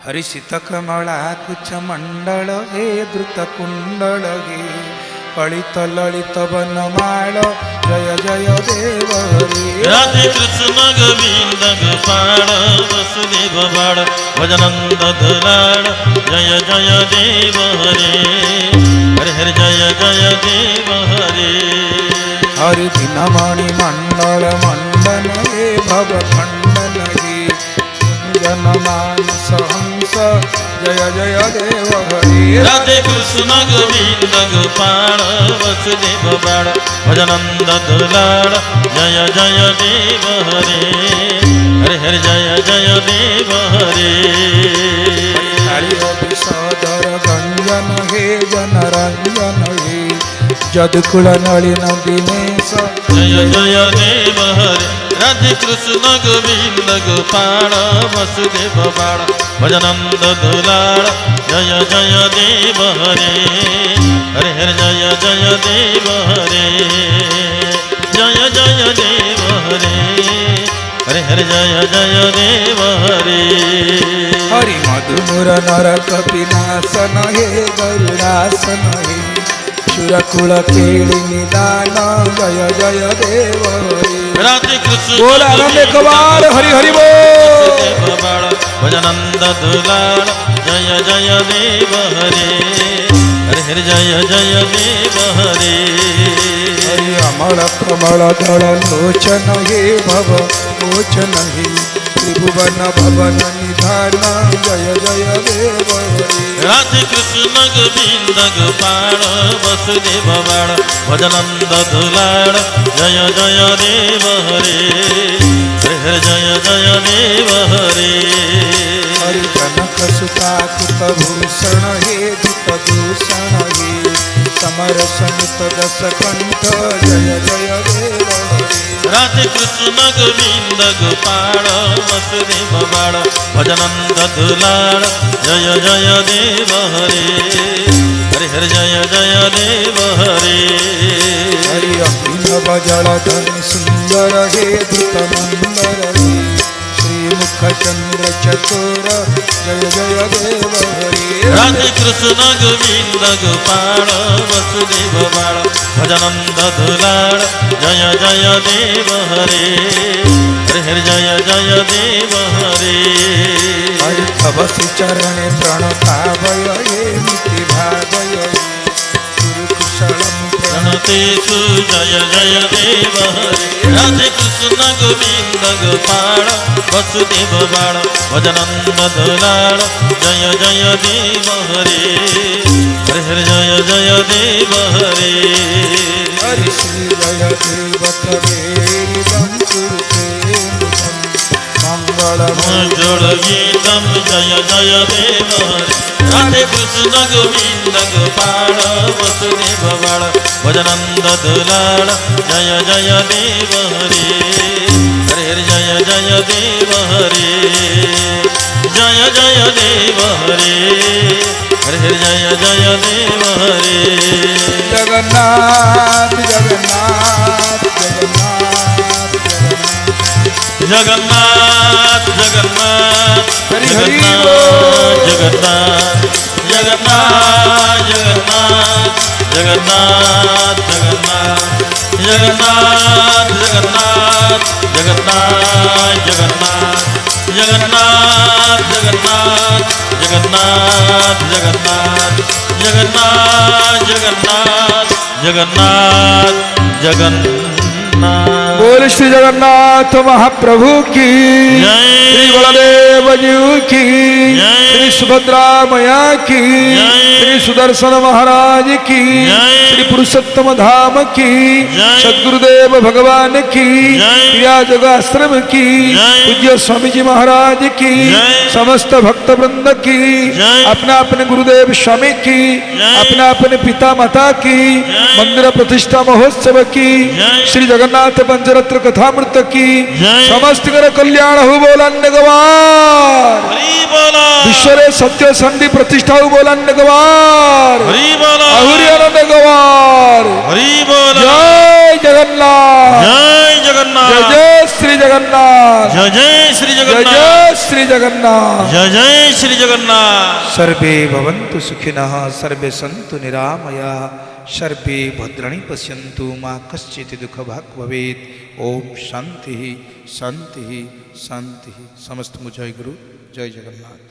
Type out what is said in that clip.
हरिषित कमला कुच मंडल हे द्रुत कुंडल हे कलित ललित वनमाल जय जय देव हरे राधे कृष्ण गोविंद गोपाल वसुदेव बाळ भजनंद धुलाळ जय जय देव हरे हरे हरे जय जय देव हरे हरि दिनमणि मंडल मंडन हे भव खंडन हे कुंजन मानस हंस जय जय देव हरे राधे कृष्ण गोविंद गोपाल वसुदेव बाळ भजनंद धुलाळ जय जय देव हरे हरे हरे जय जय देव हरे विषधर गंजन हे जन रंजन हे जदकुल नलिन दिनेश जय जय देव हरे राधे कृष्ण गोविंद गोपाल वसुदेव बाळ भजनंद धुलाळ जय जय देव हरे हरे हरे जय जय देव हरे जय जय देव हरे हरे हरे जय जय देव हरे हरि मधुमुर नर कपिनाशन हे गरुडासन हे सुरकुल केळि निदान जय जय देव हरे राधे कृष्ण बोल आनंद एक बार हरि हरि वसुदेव बाळ भजनंद धुलाळ जय जय देव हरे हरे हरे जय जय देव हरे हरि अमल कमल दल लोचन हे भव मोचन हे त्रिभुवन भवन निधान जय जय देव हरे राधे कृष्ण गोविंद गोपाल वसुदेव बाळ भजनंद धुलाळ जय जय देव हरे हरे हरे जय जय देव हरे हरि जनक सुता कुत भूषण हे दुत दूषण हे समर समित दस कंठ जय जय देव हरे राधे कृष्ण गोविंद गोपाल वसुदेव बाळ भजनंद धुलाळ जय जय देव हरे हरे हरे जय जय देव हरे हरि अभिनव जलधन सुंदर हे द्रुत मंदर हे श्रीमुख चंद्र चतुर जय जय देव हरे राधे कृष्ण गोविंद गोपाल वसुदेव बाळ भजनंद धुलाळ जय जय देव हरे हरे हरे जय जय देव हरे हरि तव चरणे प्रणतावय हे मिति भावय कुशलम प्रणतेषु जय जय देव हरे राधे कृष्ण गोविंद गोपाल वसुदेव बाळ भजनंद धुलाळ जय जय देव हरे हरे हरे जय जय देव हरे हरि श्री जय देव कवेरिदं कुरुते मंगलम जोड़ गीतम जय जय देव हरे राधे कृष्ण गोविंद गोपाल वसुदेव बाळ भजनंद धुलाळ जय जय देव हरे हरे हरे जय जय देव हरे जय जय देव हरे हरे हरे जय जय देव हरे जगन्नाथ जगन्नाथ जगन्नाथ जगन्नाथ जगन्नाथ हरि हरि जगन्नाथ जगन्नाथ जगन्नाथ जगन्नाथ जगन्नाथ जगन्नाथ जगन्नाथ जगन्नाथ जगन्नाथ जगन्नाथ जगन्नाथ जगन्नाथ जगन्नाथ जगन्नाथ जगन्नाथ जगन्नाथ जगन्नाथ बोल श्री जगन्नाथ महाप्रभु की जय। श्री बलदेव जी की जय। श्री सुभद्रा मैया की जय। श्री सुदर्शन महाराज की जय। श्री पुरुषोत्तम धाम की जय। सद्गुरुदेव भगवान की जय। क्रिया जगाश्रम की जय। पूज्य स्वामी जी महाराज की जय। समस्त भक्त वृंद की जय। अपना अपने गुरुदेव स्वामी की जय। अपना अपने पिता माता की जय। मंदिर प्रतिष्ठा महोत्सव की जय। श्री जगन्नाथ पंचरत्न कथामृत की जय। समस्त कर कल्याण हो बोलान्य गवार हरि बोला विश्वरे सत्य संधि प्रतिष्ठा हो बोलान्य गवार हरि बोला आहुरी आनंद गवार हरि बोला जय जगन्नाथ जय जगन्नाथ जय जय श्री শ্রী জগন্নাথ জয় জয় শ্রী জয় জগন্নাথ জয় শ্রী জগন্নাথ জয় জয় শ্রী জগন্নাথ सर्वे भवन्तु सुखिनः सर्वे सन्तु निरामयाः सर्वे भद्राणि पश्यन्तु मा कश्चित् दुःखभाग् भवेत् ओम शांति शांति शांति समस्त जय गुरु जय जगन्नाथ।